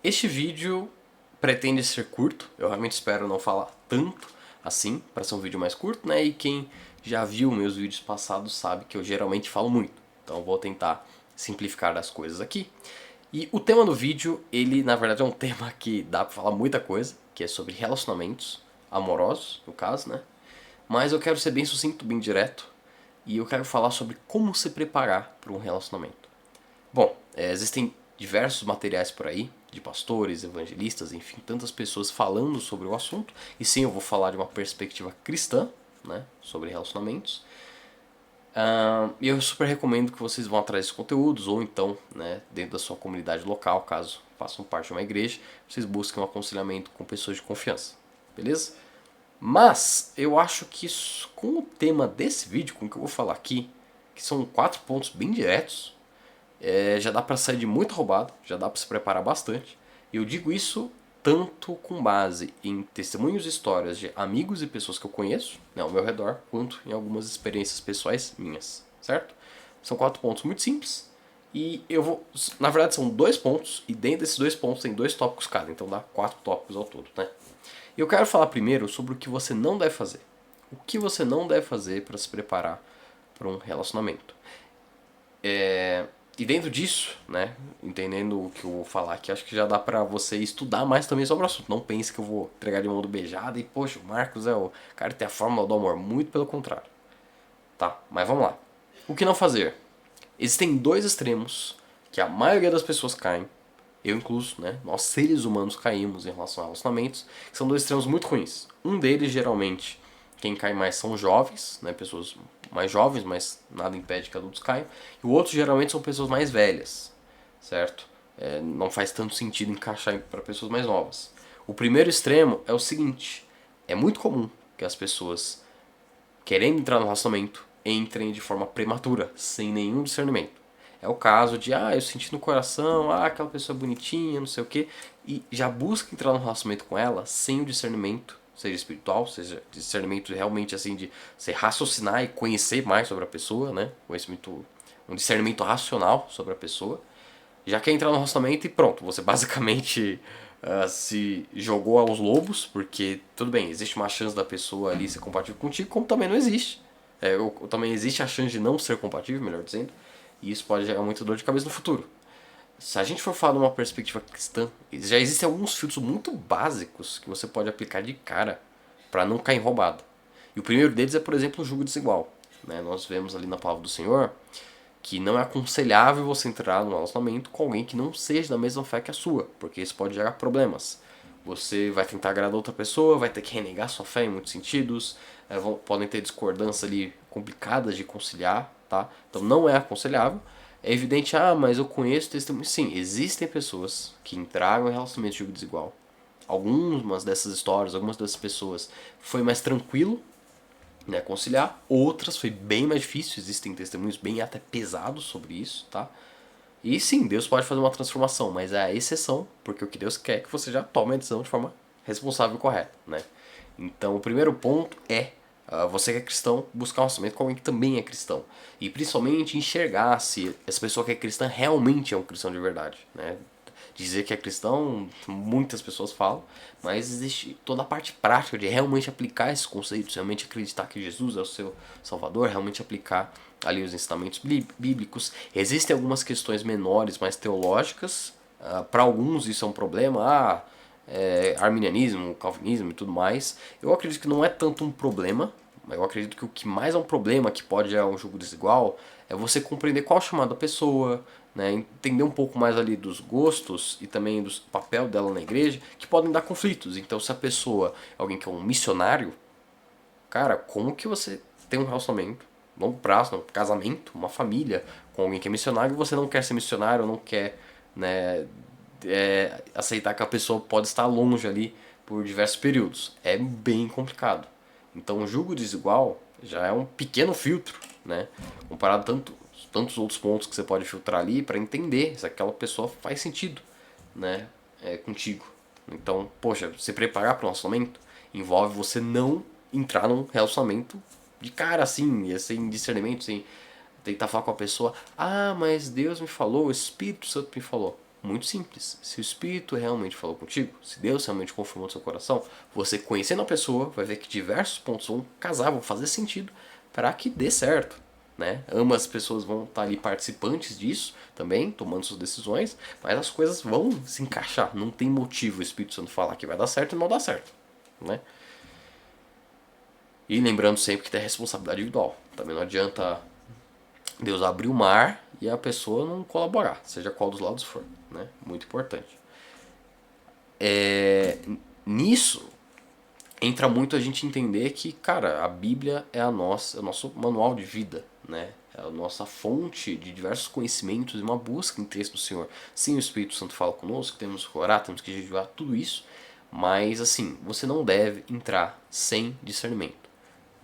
Este vídeo pretende ser curto, eu realmente espero não falar tanto assim, para ser um vídeo mais curto, né? E quem já viu meus vídeos passados sabe que eu geralmente falo muito, então eu vou tentar simplificar as coisas aqui. E o tema do vídeo, ele na verdade é um tema que dá pra falar muita coisa, que é sobre relacionamentos amorosos, no caso, né? Mas eu quero ser bem sucinto, bem direto, e eu quero falar sobre como se preparar para um relacionamento. Bom, existem diversos materiais por aí, de pastores, evangelistas, enfim, tantas pessoas falando sobre o assunto. E sim, eu vou falar de uma perspectiva cristã, né, sobre relacionamentos. E eu super recomendo que vocês vão atrás desses conteúdos, ou então, né, dentro da sua comunidade local, caso façam parte de uma igreja, vocês busquem um aconselhamento com pessoas de confiança, beleza? Mas eu acho que isso, com o tema desse vídeo, com o que eu vou falar aqui, que são 4 pontos bem diretos, já dá pra sair de muito roubado, já dá pra se preparar bastante. E eu digo isso tanto com base em testemunhos e histórias de amigos e pessoas que eu conheço, né, ao meu redor, quanto em algumas experiências pessoais minhas, certo? São 4 pontos muito simples. E eu vou. Na verdade, são 2 pontos, e dentro desses 2 pontos tem 2 tópicos cada, então dá 4 tópicos ao todo, né? E eu quero falar primeiro sobre o que você não deve fazer. O que você não deve fazer para se preparar para um relacionamento. E dentro disso, né, entendendo o que eu vou falar aqui, acho que já dá pra você estudar mais também sobre o assunto. Não pense que eu vou entregar de mão do beijada e, poxa, o Marcos é o cara que tem a fórmula do amor. Muito pelo contrário. Tá, mas vamos lá. O que não fazer? Existem dois extremos que a maioria das pessoas caem, eu incluso, né? Nós seres humanos caímos em relação a relacionamentos, que são dois extremos muito ruins. Um deles, geralmente, quem cai mais são jovens, né? Pessoas mais jovens, mas nada impede que adultos caiam. E o outro, geralmente, são pessoas mais velhas, certo? Não faz tanto sentido encaixar para pessoas mais novas. O primeiro extremo é o seguinte: é muito comum que as pessoas, querendo entrar no relacionamento, entrem de forma prematura, sem nenhum discernimento. É o caso de, eu senti no coração, aquela pessoa é bonitinha, não sei o que, e já busca entrar no relacionamento com ela sem o discernimento, seja espiritual, seja discernimento realmente assim de você raciocinar e conhecer mais sobre a pessoa, né? Conhecimento, um discernimento racional sobre a pessoa. Já quer entrar no relacionamento e pronto, você basicamente se jogou aos lobos, porque tudo bem, existe uma chance da pessoa ali ser compatível contigo, como também não existe. Ou também existe a chance de não ser compatível, melhor dizendo, e isso pode gerar muita dor de cabeça no futuro. Se a gente for falar de uma perspectiva cristã, já existem alguns filtros muito básicos que você pode aplicar de cara para não cair roubado. E o primeiro deles é, por exemplo, o julgo desigual. Né? Nós vemos ali na palavra do Senhor que não é aconselhável você entrar no relacionamento com alguém que não seja da mesma fé que a sua, porque isso pode gerar problemas. Você vai tentar agradar outra pessoa, vai ter que renegar sua fé em muitos sentidos, podem ter discordâncias ali complicadas de conciliar, tá? Então não é aconselhável. É evidente, mas eu conheço testemunhos. Sim, existem pessoas que entraram em relacionamento de jogo desigual. Algumas dessas histórias, algumas dessas pessoas foi mais tranquilo, né, conciliar. Outras foi bem mais difícil, existem testemunhos bem até pesados sobre isso, tá? E sim, Deus pode fazer uma transformação, mas é a exceção, porque o que Deus quer é que você já tome a decisão de forma responsável e correta, né? Então, o primeiro ponto é você que é cristão, buscar um relacionamento com alguém que também é cristão. E principalmente enxergar se essa pessoa que é cristã realmente é um cristão de verdade, né? Dizer que é cristão, muitas pessoas falam, mas existe toda a parte prática de realmente aplicar esses conceitos, realmente acreditar que Jesus é o seu Salvador, realmente aplicar ali os ensinamentos bíblicos. Existem algumas questões menores, mais teológicas. Para alguns isso é um problema. Arminianismo, calvinismo e tudo mais. Eu acredito que não é tanto um problema. Eu acredito que o que mais é um problema, que pode gerar um jogo desigual, é você compreender qual é o chamado da pessoa, né, entender um pouco mais ali dos gostos e também do papel dela na igreja, que podem dar conflitos. Então, se a pessoa é alguém que é um missionário, cara, como que você tem um relacionamento, longo prazo, um casamento, uma família com alguém que é missionário e você não quer ser missionário, não quer, né, aceitar que a pessoa pode estar longe ali por diversos períodos. É bem complicado. Então, o julgo desigual já é um pequeno filtro, né, comparado a tantos outros pontos que você pode filtrar ali para entender se aquela pessoa faz sentido, né, contigo. Então, poxa, se preparar para um relacionamento envolve você não entrar num relacionamento de cara assim, sem discernimento, sem tentar falar com a pessoa. Mas Deus me falou, o Espírito Santo me falou. Muito simples. Se o Espírito realmente falou contigo, se Deus realmente confirmou no seu coração, você conhecendo a pessoa vai ver que diversos pontos vão casar, vão fazer sentido para que dê certo. Né? Ambas as pessoas vão estar ali participantes disso também, tomando suas decisões, mas as coisas vão se encaixar. Não tem motivo o Espírito Santo falar que vai dar certo e não dar certo. Né? E lembrando sempre que tem responsabilidade individual. Também não adianta Deus abrir o mar e a pessoa não colaborar, seja qual dos lados for. Né? Muito importante. Nisso entra muito a gente entender que, cara, a Bíblia é o nosso manual de vida, né? É a nossa fonte de diversos conhecimentos e uma busca em texto do Senhor. Sim, o Espírito Santo fala conosco, temos que orar, temos que jejuar, tudo isso. Mas, assim, você não deve entrar sem discernimento.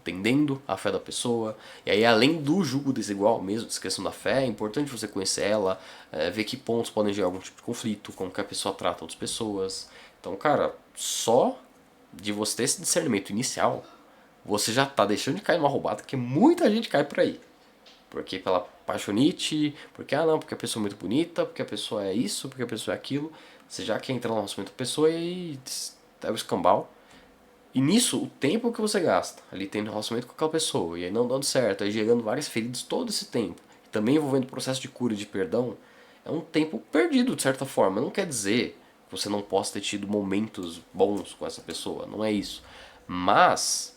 Entendendo a fé da pessoa. E aí, além do julgo desigual mesmo, dessa questão da fé, é importante você conhecer ela, ver que pontos podem gerar algum tipo de conflito, como que a pessoa trata outras pessoas. Então, cara, só de você ter esse discernimento inicial, você já tá deixando de cair numa roubada que muita gente cai por aí. Porque pela paixonite, porque porque a pessoa é muito bonita, porque a pessoa é isso, porque a pessoa é aquilo. Você já quer entrar no relacionamento com a pessoa e é o escambau. E nisso, o tempo que você gasta ali tendo relacionamento com aquela pessoa, e aí não dando certo, aí gerando várias feridas todo esse tempo, e também envolvendo o processo de cura e de perdão, é um tempo perdido de certa forma. Não quer dizer que você não possa ter tido momentos bons com essa pessoa, não é isso. Mas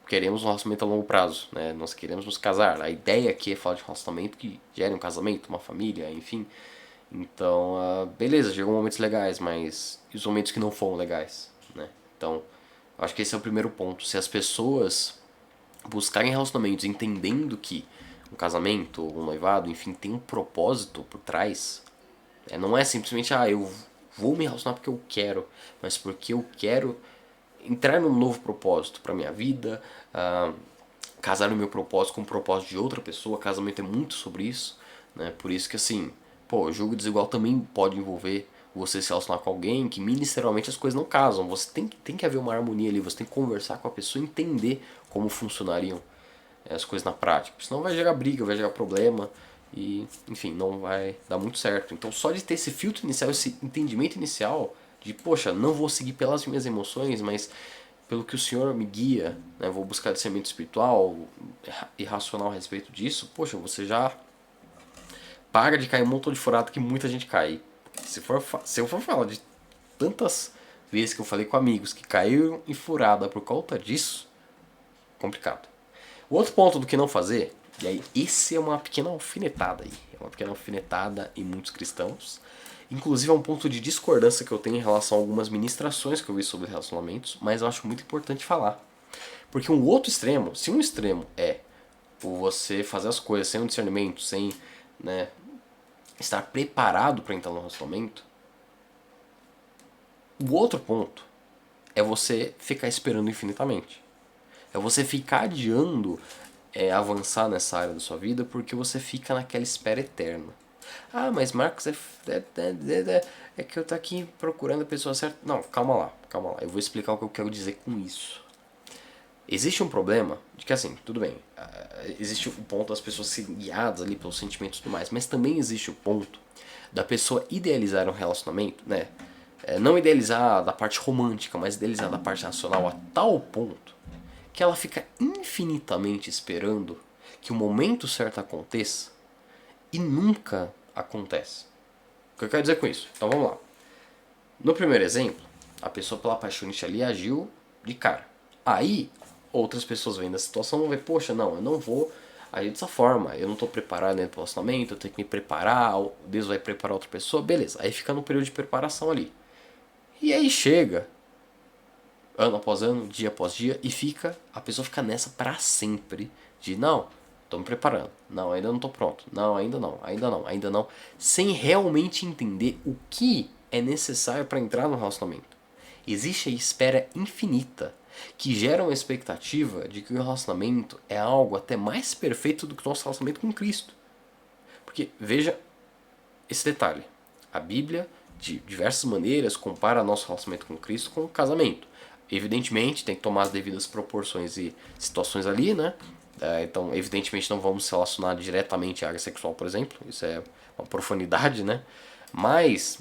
queremos um relacionamento a longo prazo, né? Nós queremos nos casar. A ideia aqui é falar de um relacionamento que gere um casamento, uma família, enfim. Então, beleza, chegou momentos legais, mas e os momentos que não foram legais, né? Então, acho que esse é o primeiro ponto. Se as pessoas buscarem relacionamentos entendendo que um casamento, um noivado, enfim, tem um propósito por trás, não é simplesmente, eu vou me relacionar porque eu quero, mas porque eu quero entrar num novo propósito para minha vida, casar no meu propósito com o propósito de outra pessoa. Casamento é muito sobre isso, né? Por isso que assim, pô, jogo desigual também pode envolver você se relacionar com alguém que ministerialmente as coisas não casam. Você tem que haver uma harmonia ali, você tem que conversar com a pessoa e entender como funcionariam as coisas na prática. Senão vai gerar briga, vai gerar problema e, enfim, não vai dar muito certo. Então só de ter esse filtro inicial, esse entendimento inicial de, poxa, não vou seguir pelas minhas emoções, mas pelo que o Senhor me guia, né, vou buscar discernimento espiritual e racional a respeito disso, poxa, você já para de cair um montão de furado que muita gente cai. Se eu for falar de tantas vezes que eu falei com amigos que caíram em furada por conta disso, complicado. O outro ponto do que não fazer, e aí esse é uma pequena alfinetada aí, é uma pequena alfinetada em muitos cristãos, inclusive é um ponto de discordância que eu tenho em relação a algumas ministrações que eu vi sobre relacionamentos, mas eu acho muito importante falar. Porque um outro extremo, se um extremo é você fazer as coisas sem um discernimento, sem, né, estar preparado para entrar no relacionamento, o outro ponto é você ficar esperando infinitamente. É você ficar adiando avançar nessa área da sua vida porque você fica naquela espera eterna. Mas Marcos, é que eu tô aqui procurando a pessoa certa. Não, calma lá, calma lá. Eu vou explicar o que eu quero dizer com isso. Existe um problema de que, assim, tudo bem, existe o ponto das pessoas serem guiadas ali pelos sentimentos e tudo mais, mas também existe o ponto da pessoa idealizar um relacionamento, né? Não idealizar da parte romântica, mas idealizar da parte racional a tal ponto que ela fica infinitamente esperando que o momento certo aconteça e nunca acontece. O que eu quero dizer com isso? Então vamos lá. No primeiro exemplo, a pessoa pela paixonite ali agiu de cara. Aí, outras pessoas vendo a situação vão ver, poxa, não, eu não vou agir dessa forma, eu não estou preparado dentro do relacionamento, eu tenho que me preparar, Deus vai preparar outra pessoa, beleza. Aí fica no período de preparação ali. E aí chega ano após ano, dia após dia, e a pessoa fica nessa para sempre, de não, tô me preparando, não, ainda não tô pronto, não, ainda não, ainda não, ainda não, sem realmente entender o que é necessário para entrar no relacionamento. Existe a espera infinita, que gera uma expectativa de que o relacionamento é algo até mais perfeito do que o nosso relacionamento com Cristo. Porque, veja esse detalhe, a Bíblia, de diversas maneiras, compara nosso relacionamento com Cristo com o casamento. Evidentemente, tem que tomar as devidas proporções e situações ali, né? Então, evidentemente, não vamos se relacionar diretamente à área sexual, por exemplo. Isso é uma profanidade, né? Mas,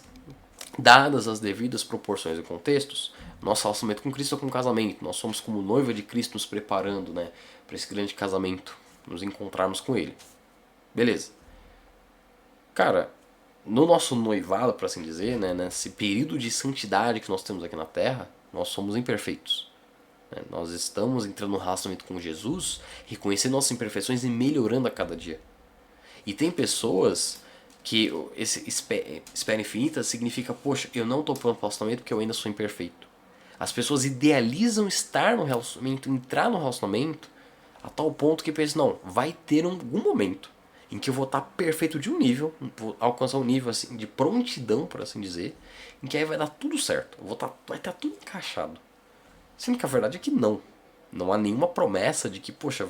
dadas as devidas proporções e contextos, nosso relacionamento com Cristo é com casamento. Nós somos como noiva de Cristo nos preparando, né, para esse grande casamento, nos encontrarmos com Ele. Beleza. Cara, no nosso noivado, por assim dizer, né, nesse período de santidade que nós temos aqui na Terra, nós somos imperfeitos. Né? Nós estamos entrando no relacionamento com Jesus, reconhecendo nossas imperfeições e melhorando a cada dia. E tem pessoas que esse espera infinita significa, poxa, eu não estou pronto para o relacionamento porque eu ainda sou imperfeito. As pessoas idealizam estar no relacionamento, entrar no relacionamento, a tal ponto que pensam, não, vai ter algum momento em que eu vou estar perfeito de um nível, vou alcançar um nível assim de prontidão, por assim dizer, em que aí vai dar tudo certo, vai estar tudo encaixado. Sendo que a verdade é que não. Não há nenhuma promessa de que, poxa,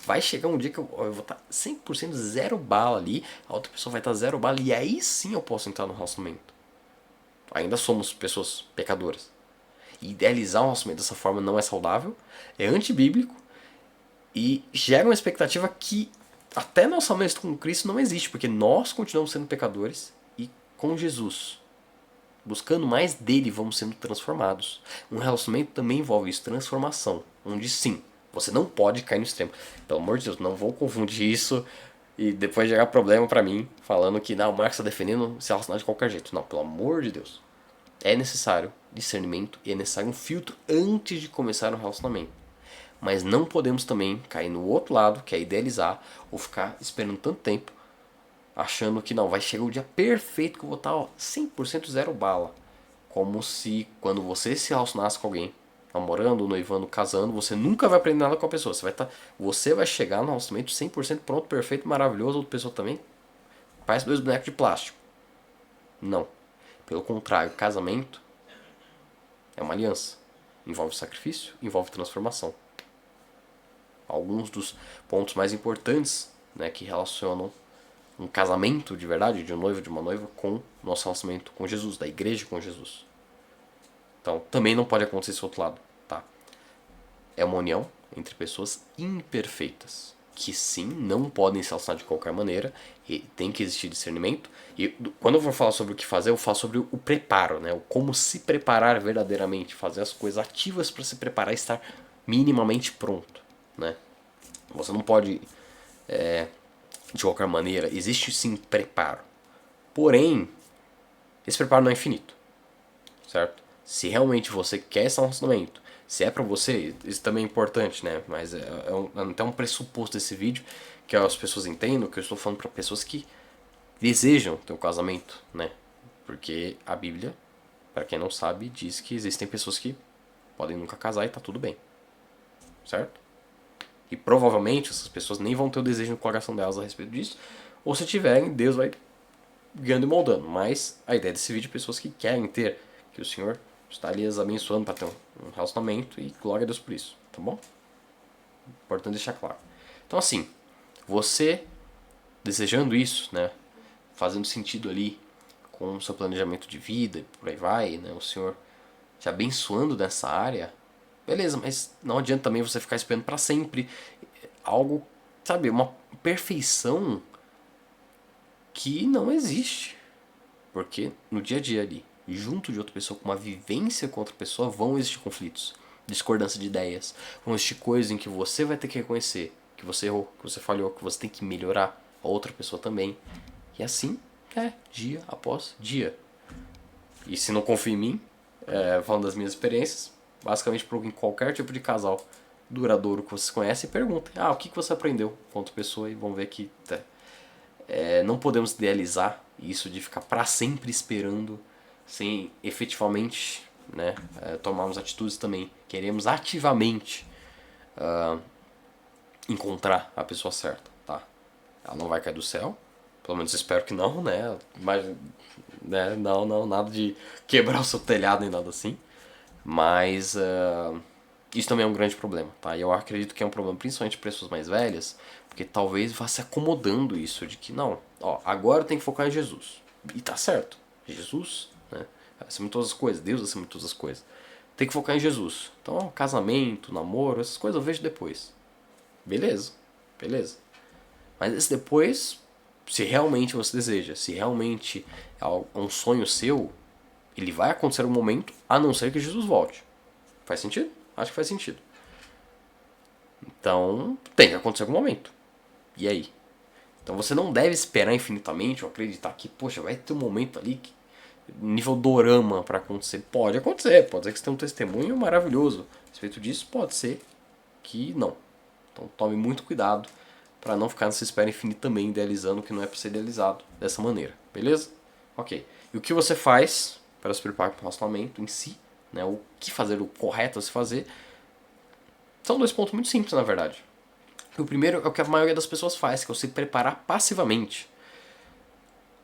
vai chegar um dia que eu vou estar 100% zero bala ali, a outra pessoa vai estar zero bala e aí sim eu posso entrar no relacionamento. Ainda somos pessoas pecadoras. E idealizar um relacionamento dessa forma não é saudável, é antibíblico e gera uma expectativa que até nosso relacionamento com Cristo não existe, porque nós continuamos sendo pecadores e com Jesus, buscando mais dele, vamos sendo transformados. Um relacionamento também envolve isso, transformação, onde sim, você não pode cair no extremo. Pelo amor de Deus, não vou confundir isso e depois gerar problema pra mim, falando que não, o Marcos está defendendo se relacionar de qualquer jeito. Não, pelo amor de Deus. É necessário discernimento e é necessário um filtro antes de começar um relacionamento. Mas não podemos também cair no outro lado, que é idealizar, ou ficar esperando tanto tempo, achando que não, vai chegar o dia perfeito que eu vou estar 100% zero bala. Como se quando você se relacionasse com alguém, namorando, noivando, casando, você nunca vai aprender nada com a pessoa. Você vai chegar no relacionamento 100% pronto, perfeito, maravilhoso, outra pessoa também. Parece dois bonecos de plástico. Não. Pelo contrário, casamento é uma aliança. Envolve sacrifício, envolve transformação. Alguns dos pontos mais importantes, né, que relacionam um casamento de verdade, de um noivo, de uma noiva, com o nosso relacionamento com Jesus, da igreja com Jesus. Então, também não pode acontecer esse outro lado, tá? É uma união entre pessoas imperfeitas, que sim, não podem se relacionar de qualquer maneira, e tem que existir discernimento. E quando eu for falar sobre o que fazer, eu falo sobre o preparo, né? O como se preparar verdadeiramente, fazer as coisas ativas para se preparar e estar minimamente pronto, né? Você não pode, de qualquer maneira, existe sim preparo. Porém, esse preparo não é infinito, certo? Se realmente você quer esse relacionamento, se é pra você, isso também é importante, né? Mas é até um pressuposto desse vídeo, que as pessoas entendam que eu estou falando pra pessoas que desejam ter um casamento, né? Porque a Bíblia, pra quem não sabe, diz que existem pessoas que podem nunca casar e tá tudo bem, certo? E provavelmente essas pessoas nem vão ter o desejo no coração delas a respeito disso, ou se tiverem, Deus vai guiando e moldando. Mas a ideia desse vídeo é pessoas que querem ter, que o Senhor está ali as abençoando para ter um relacionamento e glória a Deus por isso, tá bom? Importante deixar claro. Então assim, você desejando isso, né, fazendo sentido ali com o seu planejamento de vida e por aí vai, né, o Senhor te abençoando nessa área, beleza, mas não adianta também você ficar esperando para sempre algo, sabe, uma perfeição que não existe. Porque no dia a dia ali, junto de outra pessoa, com uma vivência com outra pessoa, vão existir conflitos, discordância de ideias, vão existir coisas em que você vai ter que reconhecer que você errou, que você falhou, que você tem que melhorar, a outra pessoa também. E assim é, dia após dia. E se não confia em mim, falando das minhas experiências, basicamente procurem qualquer tipo de casal duradouro que vocês conhecem e perguntem, o que você aprendeu com outra pessoa e vão ver que não podemos idealizar isso de ficar para sempre esperando sem efetivamente, né, tomarmos atitudes também. Queremos ativamente encontrar a pessoa certa, tá? Ela não vai cair do céu, pelo menos espero que não, né? Mas, né, não, nada de quebrar o seu telhado nem nada assim. Mas isso também é um grande problema, tá? E eu acredito que é um problema principalmente para pessoas mais velhas, porque talvez vá se acomodando isso de que não, agora tem que focar em Jesus. E tá certo. Jesus, né? Acima de todas as coisas, Deus acima de todas as coisas. Tem que focar em Jesus. Então, casamento, namoro, essas coisas eu vejo depois. Beleza, beleza. Mas esse depois Se realmente você deseja, se realmente é um sonho seu, ele vai acontecer um momento, a não ser que Jesus volte. Faz sentido? Acho que faz sentido. Então, tem que acontecer algum momento. E aí? Então você não deve esperar infinitamente ou acreditar que, poxa, vai ter um momento ali que, nível dorama para acontecer. Pode acontecer, pode ser que você tenha um testemunho maravilhoso. A respeito disso, pode ser que não. Então tome muito cuidado para não ficar nessa espera infinita também, idealizando que não é para ser idealizado dessa maneira, beleza? Ok. E o que você faz para se preparar para o relacionamento em si, né? O que fazer, o correto a se fazer, são dois pontos muito simples, na verdade. O primeiro é o que a maioria das pessoas faz, que é o se preparar passivamente.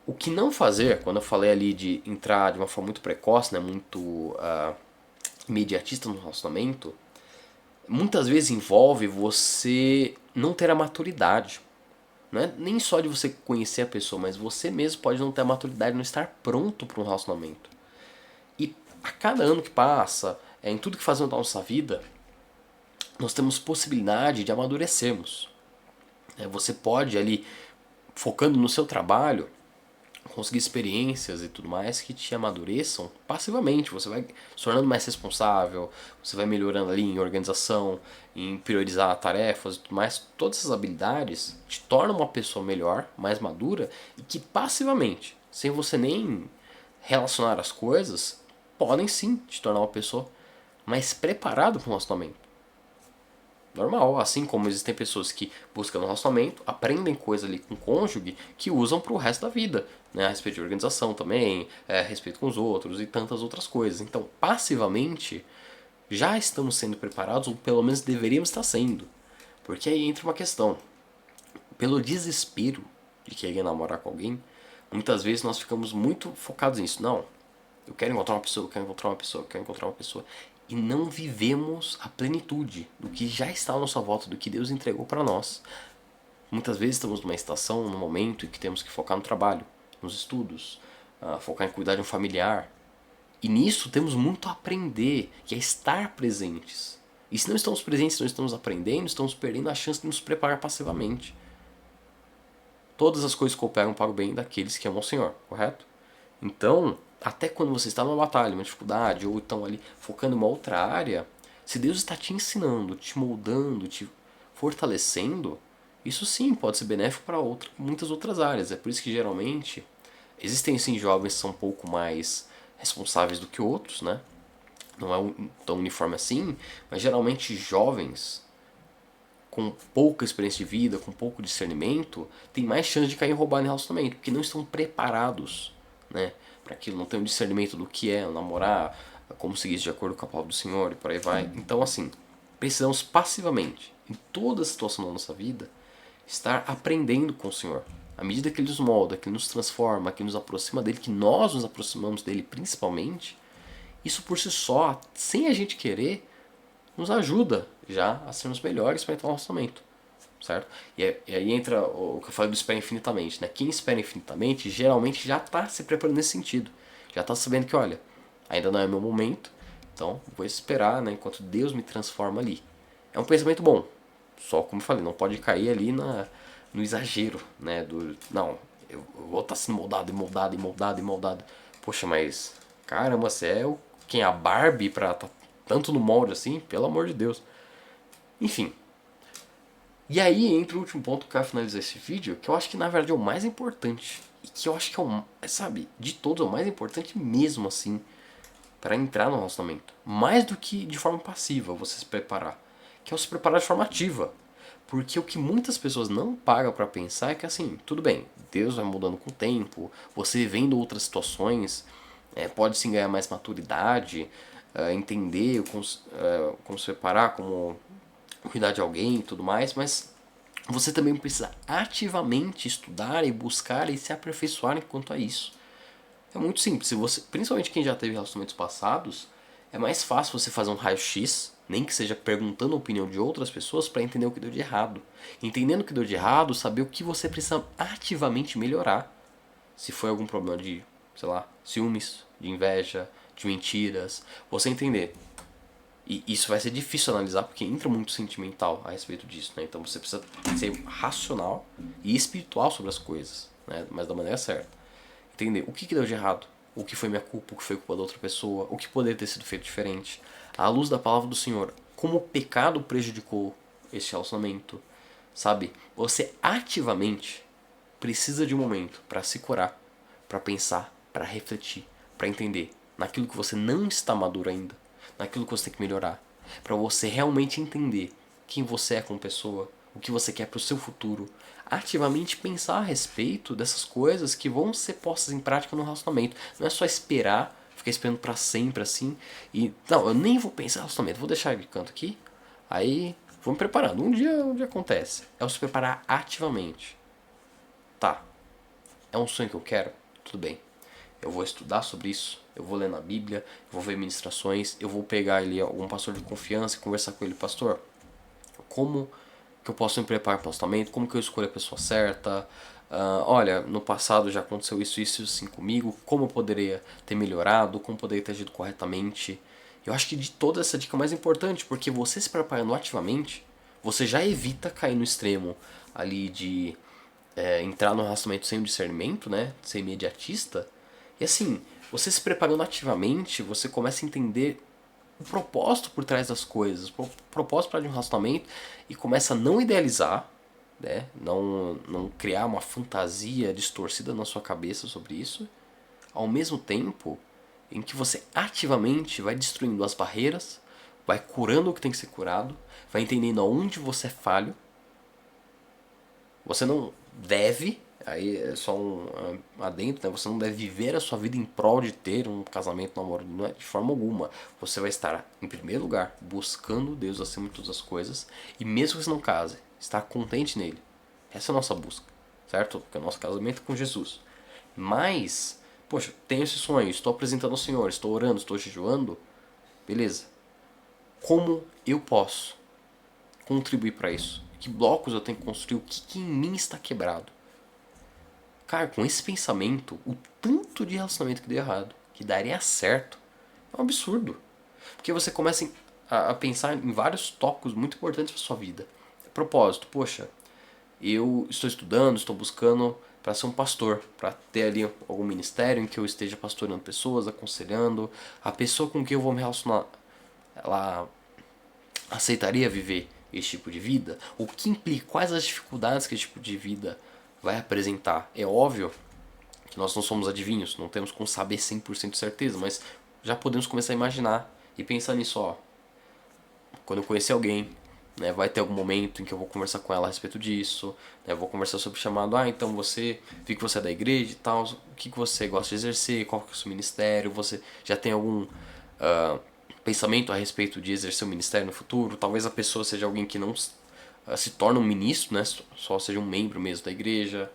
O que não fazer, quando eu falei ali de entrar de uma forma muito precoce, né, muito imediatista no relacionamento, muitas vezes envolve você não ter a maturidade. Não é nem só de você conhecer a pessoa, mas você mesmo pode não ter a maturidade, não estar pronto para um relacionamento. E a cada ano que passa, em tudo que fazemos na nossa vida, nós temos possibilidade de amadurecermos. Você pode ali, focando no seu trabalho, conseguir experiências e tudo mais que te amadureçam passivamente. Você vai se tornando mais responsável, você vai melhorando ali em organização, em priorizar tarefas e tudo mais. Todas essas habilidades te tornam uma pessoa melhor, mais madura e que passivamente, sem você nem relacionar as coisas, podem sim te tornar uma pessoa mais preparada para um relacionamento. Normal, assim como existem pessoas que buscam um relacionamento, aprendem coisa ali com o cônjuge que usam pro resto da vida, né? A respeito de organização também, a respeito com os outros e tantas outras coisas. Então, passivamente, já estamos sendo preparados, ou pelo menos deveríamos estar sendo. Porque aí entra uma questão. Pelo desespero de querer namorar com alguém, muitas vezes nós ficamos muito focados nisso. Não, eu quero encontrar uma pessoa, eu quero encontrar uma pessoa, eu quero encontrar uma pessoa. E não vivemos a plenitude do que já está à nossa volta, do que Deus entregou para nós. Muitas vezes estamos numa estação, num momento em que temos que focar no trabalho, nos estudos, focar em cuidar de um familiar. E nisso temos muito a aprender, que é estar presentes. E se não estamos presentes, não estamos aprendendo, estamos perdendo a chance de nos preparar passivamente. Todas as coisas cooperam para o bem daqueles que amam o Senhor, correto? Então, até quando você está numa batalha, uma dificuldade, ou estão ali focando em uma outra área, se Deus está te ensinando, te moldando, te fortalecendo, isso sim pode ser benéfico para muitas outras áreas. É por isso que geralmente existem sim jovens que são um pouco mais responsáveis do que outros, né? Não é tão uniforme assim, mas geralmente jovens com pouca experiência de vida, com pouco discernimento, têm mais chance de cair em roubado em relacionamento, porque não estão preparados, né, para aquilo, não tem um discernimento do que é namorar, como seguir de acordo com a palavra do Senhor e por aí vai. Então, assim, precisamos passivamente, em toda situação da nossa vida, estar aprendendo com o Senhor. À medida que Ele nos molda, que Ele nos transforma, que nos aproxima dele, que nós nos aproximamos dele principalmente, isso por si só, sem a gente querer, nos ajuda já a sermos melhores para entrar no relacionamento, certo? E aí entra o que eu falei do espera infinitamente, né? Quem espera infinitamente geralmente já está se preparando nesse sentido, já está sabendo que, olha, ainda não é meu momento, então vou esperar, né, enquanto Deus me transforma ali. É um pensamento bom, só como eu falei, não pode cair ali no exagero, né? Não, eu vou estar sendo moldado e moldado e moldado e moldado. Poxa, mas caramba, você é quem é a Barbie pra tá tanto no molde assim? Pelo amor de Deus. Enfim. E aí entra o último ponto que eu quero finalizar esse vídeo, que eu acho que na verdade é o mais importante. E que eu acho que é o, sabe, de todos é o mais importante mesmo assim, para entrar no relacionamento. Mais do que de forma passiva você se preparar. Que é o se preparar de forma ativa. Porque o que muitas pessoas não param para pensar é que assim, tudo bem, Deus vai mudando com o tempo, você vivendo outras situações, pode sim ganhar mais maturidade, entender como se preparar, como cuidar de alguém e tudo mais, mas você também precisa ativamente estudar e buscar e se aperfeiçoar quanto a isso. É muito simples, se você, principalmente quem já teve relacionamentos passados, é mais fácil você fazer um raio-x, nem que seja perguntando a opinião de outras pessoas para entender o que deu de errado. Entendendo o que deu de errado, saber o que você precisa ativamente melhorar. Se foi algum problema de, sei lá, ciúmes, de inveja, de mentiras, você entender. E isso vai ser difícil analisar porque entra muito sentimental a respeito disso, né? Então você precisa ser racional e espiritual sobre as coisas. né? Mas da maneira certa. Entender o que deu de errado, o que foi minha culpa, o que foi culpa da outra pessoa, o que poderia ter sido feito diferente. À luz da palavra do Senhor, como o pecado prejudicou este relacionamento, sabe? Você ativamente precisa de um momento para se curar, para pensar, para refletir, para entender naquilo que você não está maduro ainda, naquilo que você tem que melhorar, para você realmente entender quem você é como pessoa, o que você quer para o seu futuro, ativamente pensar a respeito dessas coisas que vão ser postas em prática no relacionamento. Não é só esperar, ficar esperando para sempre assim e não, eu nem vou pensar no relacionamento, vou deixar de canto aqui. Aí, vou me preparando. Um dia acontece. É o se preparar ativamente. Tá, é um sonho que eu quero? Tudo bem. Eu vou estudar sobre isso, eu vou ler na Bíblia, eu vou ver ministrações, eu vou pegar ali algum pastor de confiança e conversar com ele, pastor, como que eu posso me preparar para o relacionamento, como que eu escolho a pessoa certa, olha, no passado já aconteceu isso assim comigo, como eu poderia ter melhorado, como eu poderia ter agido corretamente. Eu acho que de toda essa dica é mais importante, porque você se preparando ativamente, você já evita cair no extremo ali de entrar no relacionamento sem discernimento, né? Ser imediatista. E assim, você se preparando ativamente, você começa a entender o propósito por trás das coisas, o propósito para um relacionamento e começa a não idealizar, né? Não criar uma fantasia distorcida na sua cabeça sobre isso, ao mesmo tempo em que você ativamente vai destruindo as barreiras, vai curando o que tem que ser curado, vai entendendo aonde você é falho. Você não deve, aí é só um adendo, né? Você não deve viver a sua vida em prol de ter um casamento, um namoro, não é de forma alguma. Você vai estar, em primeiro lugar, buscando Deus acima de todas as coisas, e mesmo que você não case, estar contente nele. Essa é a nossa busca, certo? Porque é o nosso casamento é com Jesus. Mas, poxa, tenho esse sonho, estou apresentando ao Senhor, estou orando, estou jejuando, beleza. Como eu posso contribuir para isso? Que blocos eu tenho que construir? O que em mim está quebrado? Cara, com esse pensamento, o tanto de relacionamento que deu errado, que daria certo, é um absurdo. Porque você começa a pensar em vários tópicos muito importantes para sua vida. Propósito, poxa, eu estou estudando, estou buscando para ser um pastor, para ter ali algum ministério em que eu esteja pastoreando pessoas, aconselhando. A pessoa com quem eu vou me relacionar, ela aceitaria viver esse tipo de vida? O que implica? Quais as dificuldades que esse tipo de vida vai apresentar? É óbvio que nós não somos adivinhos, não temos como saber 100% de certeza, mas já podemos começar a imaginar e pensar nisso, ó. Quando eu conhecer alguém, né, vai ter algum momento em que eu vou conversar com ela a respeito disso, né, eu vou conversar sobre o chamado, então você, vi que você é da igreja e tal, o que você gosta de exercer, qual que é o seu ministério, você já tem algum pensamento a respeito de exercer o ministério no futuro, talvez a pessoa seja alguém que não se torna um ministro, né, só seja um membro mesmo da igreja.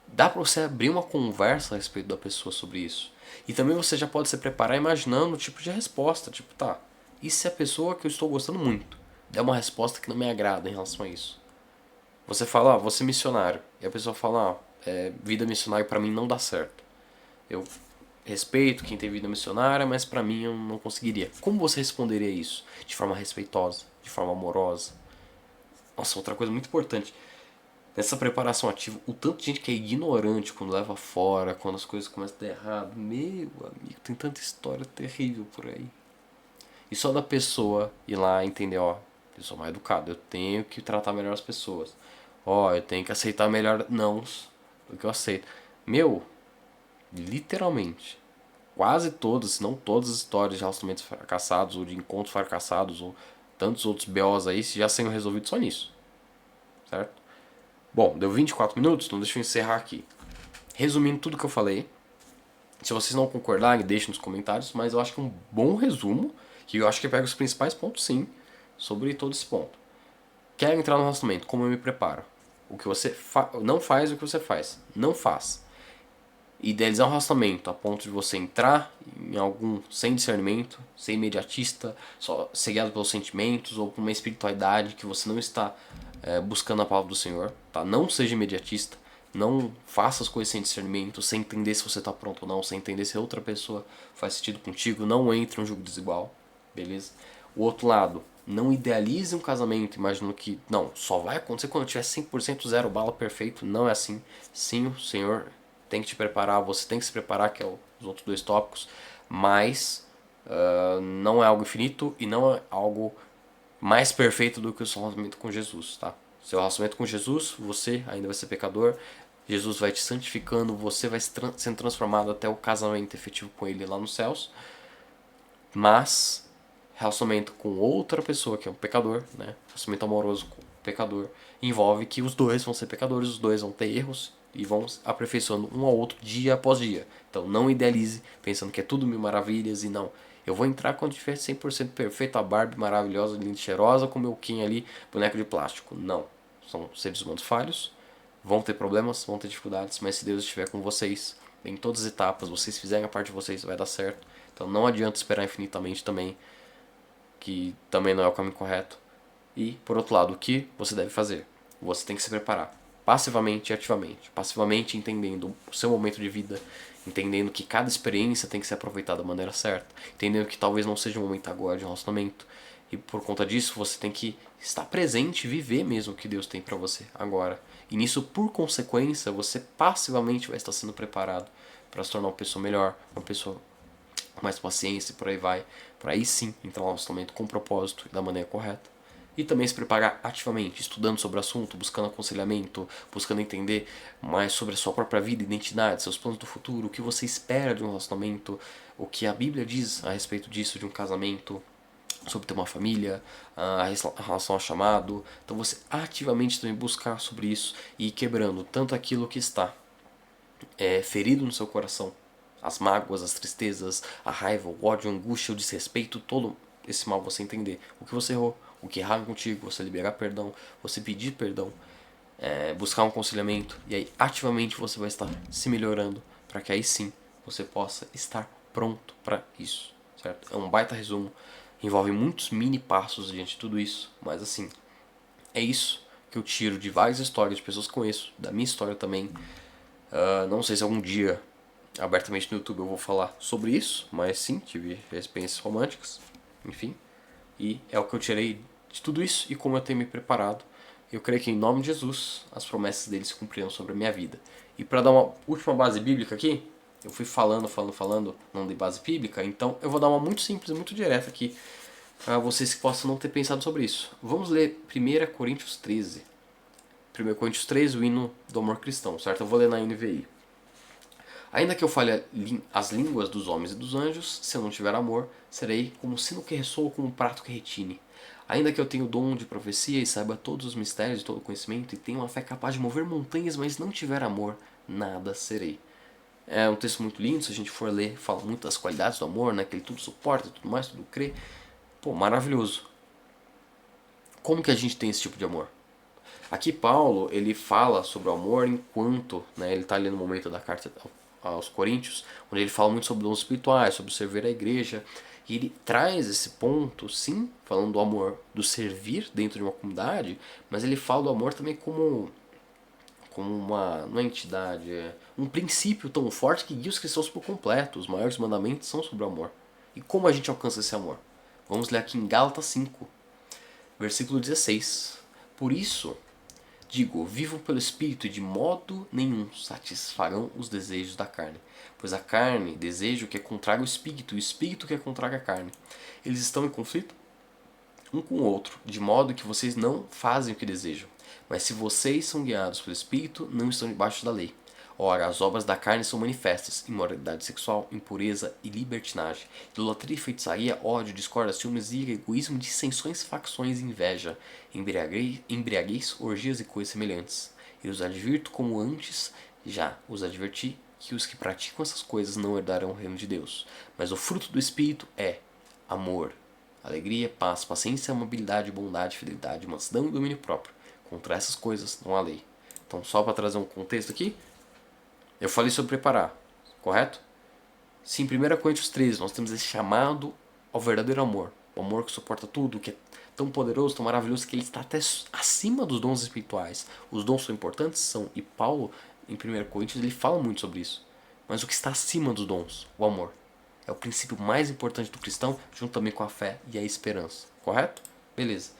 Dá pra você abrir uma conversa a respeito da pessoa sobre isso. E também você já pode se preparar imaginando o tipo de resposta. Tipo, tá, e se a pessoa que eu estou gostando muito der uma resposta que não me agrada em relação a isso? Você fala, vou ser missionário. E a pessoa fala, vida missionária pra mim não dá certo. Eu respeito quem tem vida missionária, mas pra mim eu não conseguiria. Como você responderia isso? De forma respeitosa, de forma amorosa? Nossa, outra coisa muito importante. Nessa preparação ativa, o tanto de gente que é ignorante quando leva fora, quando as coisas começam a dar errado. Meu amigo, tem tanta história terrível por aí. E só da pessoa ir lá entender, ó, eu sou mais educado, eu tenho que tratar melhor as pessoas. Ó, eu tenho que aceitar melhor não do que eu aceito. Meu, literalmente, quase todas, se não todas as histórias de relacionamentos fracassados ou de encontros fracassados ou tantos outros BOs aí já sendo resolvidos só nisso, certo? Bom, deu 24 minutos, então deixa eu encerrar aqui. Resumindo tudo que eu falei, se vocês não concordarem, deixem nos comentários, mas eu acho que é um bom resumo, que eu acho que pega os principais pontos sim, sobre todo esse ponto. Quero entrar no relacionamento, como eu me preparo? O que você não faz, o que você faz. Não faz. Idealizar um relacionamento a ponto de você entrar em algum sem discernimento, ser imediatista, só ser guiado pelos sentimentos ou por uma espiritualidade que você não está buscando a palavra do Senhor, tá? Não seja imediatista, não faça as coisas sem discernimento, sem entender se você está pronto ou não, sem entender se a outra pessoa faz sentido contigo, não entre em um jogo desigual, beleza? O outro lado, Não idealize um casamento imaginando que, não, só vai acontecer quando eu tiver 100% zero bala perfeito. Não é assim. Sim, o Senhor tem que te preparar, você tem que se preparar, que é os outros dois tópicos, mas não é algo infinito e não é algo mais perfeito do que o seu relacionamento com Jesus, tá? Seu relacionamento com Jesus, você ainda vai ser pecador, Jesus vai te santificando, você vai sendo transformado até o casamento efetivo com Ele lá nos céus, mas relacionamento com outra pessoa que é um pecador, né? Relacionamento amoroso com um pecador, envolve que os dois vão ser pecadores, os dois vão ter erros e vão aperfeiçoando um ao outro dia após dia. Então não idealize pensando que é tudo mil maravilhas e não. Eu vou entrar quando tiver 100% perfeito, a Barbie maravilhosa, linda e cheirosa, com o meu Ken ali, boneco de plástico. Não. São seres humanos falhos, vão ter problemas, vão ter dificuldades, mas se Deus estiver com vocês, em todas as etapas, vocês fizerem a parte de vocês, vai dar certo. Então não adianta esperar infinitamente também, que também não é o caminho correto. E, por outro lado, o que você deve fazer? Você tem que se preparar, passivamente e ativamente. Passivamente entendendo o seu momento de vida, entendendo que cada experiência tem que ser aproveitada da maneira certa, entendendo que talvez não seja o momento agora de um relacionamento. E por conta disso, você tem que estar presente e viver mesmo o que Deus tem para você agora. E nisso, por consequência, você passivamente vai estar sendo preparado para se tornar uma pessoa melhor, uma pessoa com mais paciência e por aí vai. Para aí sim entrar no relacionamento com propósito e da maneira correta. E também se preparar ativamente, estudando sobre o assunto, buscando aconselhamento, buscando entender mais sobre a sua própria vida, identidade, seus planos do futuro, o que você espera de um relacionamento, o que a Bíblia diz a respeito disso, de um casamento, sobre ter uma família, a relação ao chamado. Então você ativamente também buscar sobre isso e ir quebrando tanto aquilo que está ferido no seu coração, as mágoas, as tristezas, a raiva, o ódio, a angústia, o desrespeito, todo esse mal você entender. O que você errou, o que erraram contigo, você liberar perdão, você pedir perdão, buscar um aconselhamento e aí ativamente você vai estar se melhorando para que aí sim você possa estar pronto para isso, certo? É um baita resumo, envolve muitos mini passos diante de tudo isso, mas assim, é isso que eu tiro de várias histórias de pessoas que conheço, da minha história também. Não sei se algum dia abertamente no YouTube eu vou falar sobre isso, mas sim, tive experiências românticas, enfim. E é o que eu tirei de tudo isso e como eu tenho me preparado. Eu creio que em nome de Jesus as promessas dele se cumpriram sobre a minha vida. E para dar uma última base bíblica aqui, eu fui falando, não dei base bíblica, então eu vou dar uma muito simples, muito direta aqui, para vocês que possam não ter pensado sobre isso. Vamos ler 1 Coríntios 13. 1 Coríntios 13, o hino do amor cristão, certo? Eu vou ler na NVI. Ainda que eu fale as línguas dos homens e dos anjos, se eu não tiver amor, serei como um sino que ressoa, como um prato que retine. Ainda que eu tenha o dom de profecia e saiba todos os mistérios e todo o conhecimento, e tenha uma fé capaz de mover montanhas, mas não tiver amor, nada serei. É um texto muito lindo, se a gente for ler, fala muito das qualidades do amor, né? Que ele tudo suporta, tudo mais, tudo crê. Pô, maravilhoso. Como que a gente tem esse tipo de amor? Aqui Paulo, ele fala sobre o amor enquanto, né, ele está ali no momento da carta aos Coríntios, onde ele fala muito sobre dons espirituais, sobre servir a igreja, e ele traz esse ponto, sim, falando do amor, do servir dentro de uma comunidade, mas ele fala do amor também como uma, não é entidade, é um princípio tão forte que guia os cristãos por completo. Os maiores mandamentos são sobre o amor. E como a gente alcança esse amor? Vamos ler aqui em Gálatas 5, versículo 16. Por isso, digo, vivam pelo Espírito e de modo nenhum satisfarão os desejos da carne. Pois a carne deseja o que é contrário ao Espírito, e o Espírito que é contrário à carne. Eles estão em conflito um com o outro, de modo que vocês não fazem o que desejam. Mas se vocês são guiados pelo Espírito, não estão debaixo da lei. Ora, as obras da carne são manifestas: imoralidade sexual, impureza e libertinagem, idolatria e feitiçaria, ódio, discórdia, ciúmes, ira, egoísmo, dissensões, facções, inveja, embriaguez, orgias e coisas semelhantes. Eu os advirto como antes já os adverti, que os que praticam essas coisas não herdarão o reino de Deus. Mas o fruto do Espírito é amor, alegria, paz, paciência, amabilidade, bondade, fidelidade, mansidão e domínio próprio. Contra essas coisas não há lei. Então, só para trazer um contexto aqui, eu falei sobre preparar, correto? Se em 1 Coríntios 13 nós temos esse chamado ao verdadeiro amor, o amor que suporta tudo, que é tão poderoso, tão maravilhoso, que ele está até acima dos dons espirituais. Os dons são importantes? São. E Paulo, em 1 Coríntios, ele fala muito sobre isso. Mas o que está acima dos dons? O amor. É o princípio mais importante do cristão, junto também com a fé e a esperança. Correto? Beleza.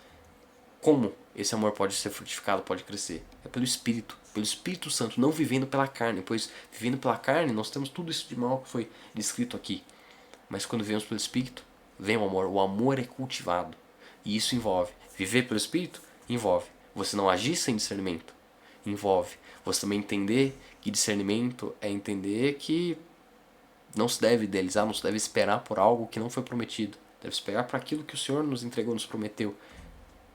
Como esse amor pode ser frutificado, pode crescer? É pelo Espírito Santo, não vivendo pela carne, pois vivendo pela carne nós temos tudo isso de mal que foi descrito aqui. Mas quando vivemos pelo Espírito, vem o amor é cultivado. E isso envolve viver pelo Espírito, envolve você não agir sem discernimento, envolve você também entender que discernimento é entender que não se deve idealizar, não se deve esperar por algo que não foi prometido. Deve esperar para aquilo que o Senhor nos entregou, nos prometeu.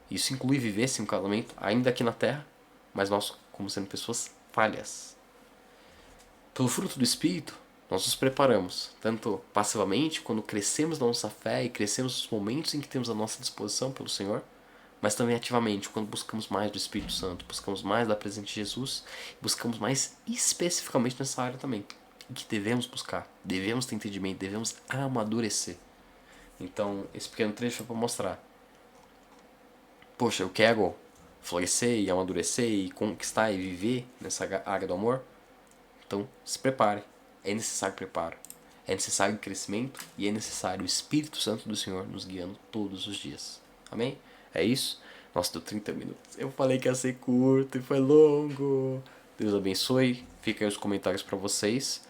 Isso inclui viver sem um casamento, ainda aqui na Terra, mas nós, como sendo pessoas falhas. Pelo fruto do Espírito, nós nos preparamos, tanto passivamente, quando crescemos na nossa fé e crescemos nos momentos em que temos a nossa disposição pelo Senhor, mas também ativamente, quando buscamos mais do Espírito Santo, buscamos mais da presença de Jesus, buscamos mais especificamente nessa área também. E que devemos buscar, devemos ter entendimento, devemos amadurecer. Então, esse pequeno trecho é para mostrar. Poxa, eu quero florescer e amadurecer e conquistar e viver nessa área do amor. Então, se prepare. É necessário preparo. É necessário crescimento e é necessário o Espírito Santo do Senhor nos guiando todos os dias. Amém? É isso? Nossa, deu 30 minutos. Eu falei que ia ser curto e foi longo. Deus abençoe. Fica aí os comentários para vocês.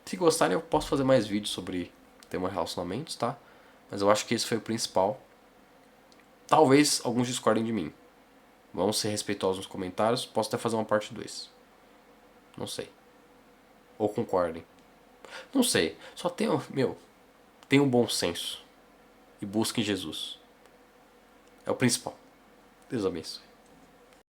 Se gostarem, eu posso fazer mais vídeos sobre tema relacionamentos, tá? Mas eu acho que esse foi o principal. Talvez alguns discordem de mim. Vamos ser respeitosos nos comentários. Posso até fazer uma parte 2. Não sei. Ou concordem. Não sei. Só tenham, tenham bom senso. E busquem Jesus. É o principal. Deus abençoe.